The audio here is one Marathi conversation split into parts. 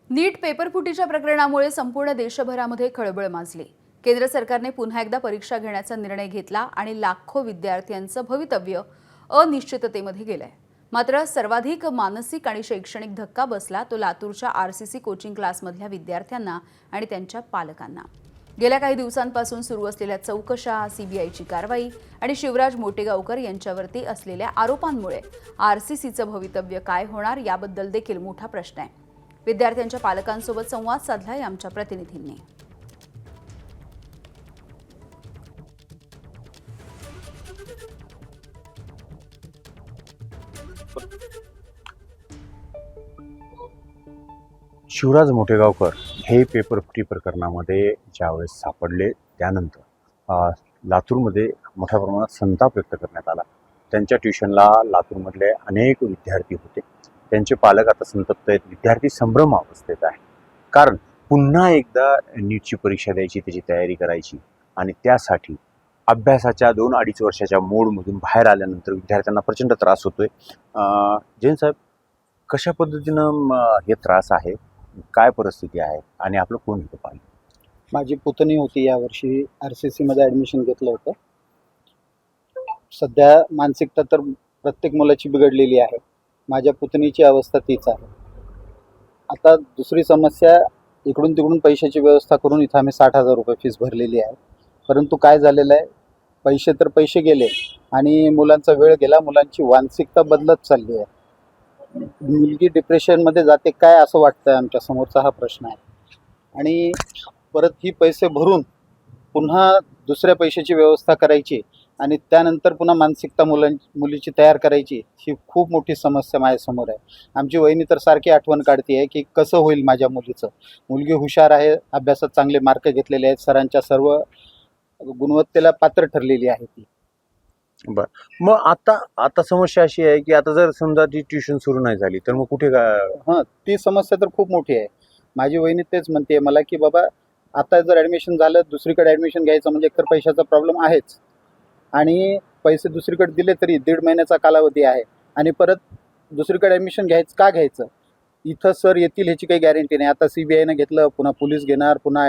नीट पेपरफुटीच्या प्रकरणामुळे संपूर्ण देशभरामध्ये खळबळ माजली। केंद्र सरकारने पुन्हा एकदा परीक्षा घेण्याचा निर्णय घेतला आणि लाखो विद्यार्थ्यांचं भवितव्य अनिश्चिततेमध्ये गेलंय। मात्र सर्वाधिक मानसिक आणि शैक्षणिक धक्का बसला तो लातूरच्या आरसीसी कोचिंग क्लासमधल्या विद्यार्थ्यांना आणि त्यांच्या पालकांना। गेल्या काही दिवसांपासून सुरू असलेल्या चौकशा, सीबीआयची कारवाई आणि शिवराज मोटेगावकर यांच्यावरती असलेल्या आरोपांमुळे आरसीसीचं भवितव्य काय होणार याबद्दल देखील मोठा प्रश्न आहे। विद्यार्थ्यांच्या पालकांसोबत संवाद साधलाय आमच्या प्रतिनिधींनी। शिवराज मोटेगावकर हे पेपरफुटी प्रकरणामध्ये ज्यावेळेस सापडले त्यानंतर लातूरमध्ये मोठ्या प्रमाणात संताप व्यक्त करण्यात आला। त्यांच्या ट्युशनला लातूरमधले अनेक विद्यार्थी होते, त्यांचे पालक आता संतप्त आहेत, विद्यार्थी संभ्रम अवस्थेत आहे। कारण पुन्हा एकदा नीटची परीक्षा द्यायची, त्याची तयारी करायची आणि त्यासाठी अभ्यासाच्या 2-2.5 वर्षाच्या मोडमधून बाहेर आल्यानंतर विद्यार्थ्यांना प्रचंड त्रास होतोय। जैन साहेब, कशा पद्धतीनं हे त्रास आहे, काय परिस्थिती आहे आणि आपलं कोण होतं पाहिजे? माझी पुतणी होती, यावर्षी आरसीसी मध्ये ॲडमिशन घेतलं होतं। सध्या मानसिकता तर प्रत्येक मुलाची बिघडलेली आहे, माझ्या पुतणीची अवस्था तीच आहे। आता दुसरी समस्या, इकडून तिकडून पैशाची व्यवस्था करून इथं आम्ही 60,000 रुपये फीस भरलेली आहे। परंतु काय झालेलं आहे, पैसे तर पैसे गेले आणि मुलांचा वेळ गेला, मुलांची मानसिकता बदलत चालली आहे। मुलगी डिप्रेशनमध्ये जाते काय असं वाटतंय आमच्या समोरचा हा प्रश्न आहे। आणि परत ही पैसे भरून पुन्हा दुसऱ्या पैशाची व्यवस्था करायची आणि त्यानंतर पुन्हा मानसिकता मुलीची तयार करायची, ही खूप मोठी समस्या माझ्यासमोर आहे। आमची वहिनी तर सारखी आठवण काढते आहे की कसं होईल माझ्या मुलीचं। मुलगी हुशार आहे, अभ्यासात चांगले मार्क घेतलेले आहेत, सरांच्या सर्व गुणवत्तेला पात्र ठरलेली आहे ती। बरं, मग आता समस्या अशी आहे की आता जर समजा ती ट्युशन सुरू नाही झाली तर मग कुठे काय? ती समस्या तर खूप मोठी आहे। माझी वहिनी तेच म्हणते मला की बाबा, आता जर ॲडमिशन झालं, दुसरीकडे ॲडमिशन घ्यायचं म्हणजे एकतर पैशाचा प्रॉब्लेम आहेच आणि पैसे दुसरीकडे दिले तरी 1.5 महिन्याचा कालावधी आहे आणि परत दुसरीकडे ॲडमिशन घ्यायचं, इथं सर येतील ह्याची काही गॅरंटी नाही। आता सीबीआयनं घेतलं, पुन्हा पोलीस घेणार, पुन्हा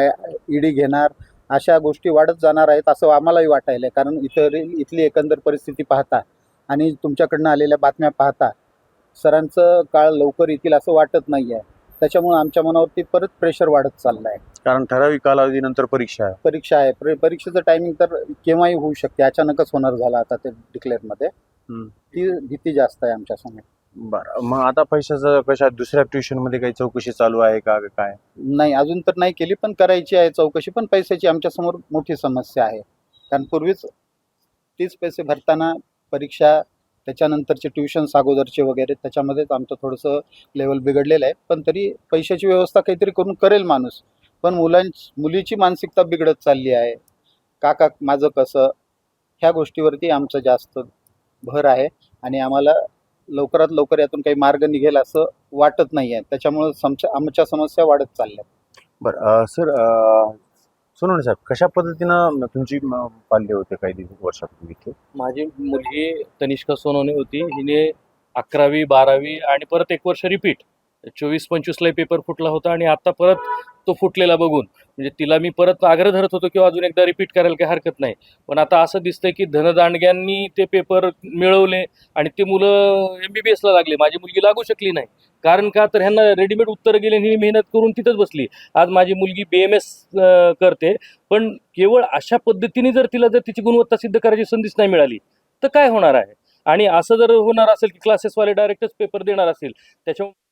ईडी घेणार, अशा गोष्टी वाढत जाणार आहेत असं आम्हालाही वाटायलं आहे। कारण इथली एकंदर परिस्थिती पाहता आणि तुमच्याकडनं आलेल्या बातम्या पाहता सरांचं काळ लवकर येतील असं वाटत नाही आहे। त्याच्यामुळे आमच्या मनावरती परत प्रेशर वाढत चाललं आहे। कारण ठराविक कालावधीनंतर परीक्षा आहे। परीक्षेचं टायमिंग तर केव्हाही होऊ शकते, अचानकच होणार झालं आता ते डिक्लेअरमध्ये। ती भीती जास्त आहे आमच्या समोर। बरं, मग आता पैशाचं कशा दुसऱ्या ट्युशनमध्ये काही चौकशी चालू आहे का काय? नाही, अजून तर नाही केली, पण करायची आहे चौकशी। पण पैशाची आमच्यासमोर मोठी समस्या आहे। कारण पूर्वीच तीच पैसे भरताना परीक्षा, त्याच्यानंतरचे ट्युशन्स अगोदरचे वगैरे, त्याच्यामध्येच आमचं थोडंसं लेवल बिघडलेलं आहे। पण तरी पैशाची व्यवस्था काहीतरी करून करेल माणूस, पण मुलीची मानसिकता बिघडत चालली आहे। काका माझं कसं, ह्या गोष्टीवरती आमचं जास्त भर आहे आणि आम्हाला लवकरात लवकर यातून काही मार्ग निघेल असं वाटत नाही आहे। त्याच्यामुळं आमच्या समस्या वाढत चालल्या। बरं सर, सोनवणे साहेब, कशा पद्धतीनं तुमची पाल्य होते काही वर्षापूर्वी इथे? माझी मुलगी तनिष्का सोनवणे होती, हिने 11वी 12वी आणि परत 1 वर्ष रिपीट 24-25ला पेपर फुटला होता आणि आता परत तो फुटलेला बघून म्हणजे तिला मी परत आग्रह धरत होतो की अजून एकदा रिपीट करायला काही हरकत नाही। पण आता असं दिसतंय की धनदांडग्यांनी ते पेपर मिळवले आणि ते मुलं MBBSला लागले, माझी मुलगी लागू शकली नाही। कारण का तर ह्यांना रेडीमेड उत्तरं गेले, ही मेहनत करून तिथंच बसली। आज माझी मुलगी BMS करते, पण केवळ अशा पद्धतीने जर तिची गुणवत्ता सिद्ध करायची संधीच नाही मिळाली तर काय होणार आहे? आणि असं जर होणार असेल की क्लासेसवाले डायरेक्टच पेपर देणार असेल, त्याच्यामुळे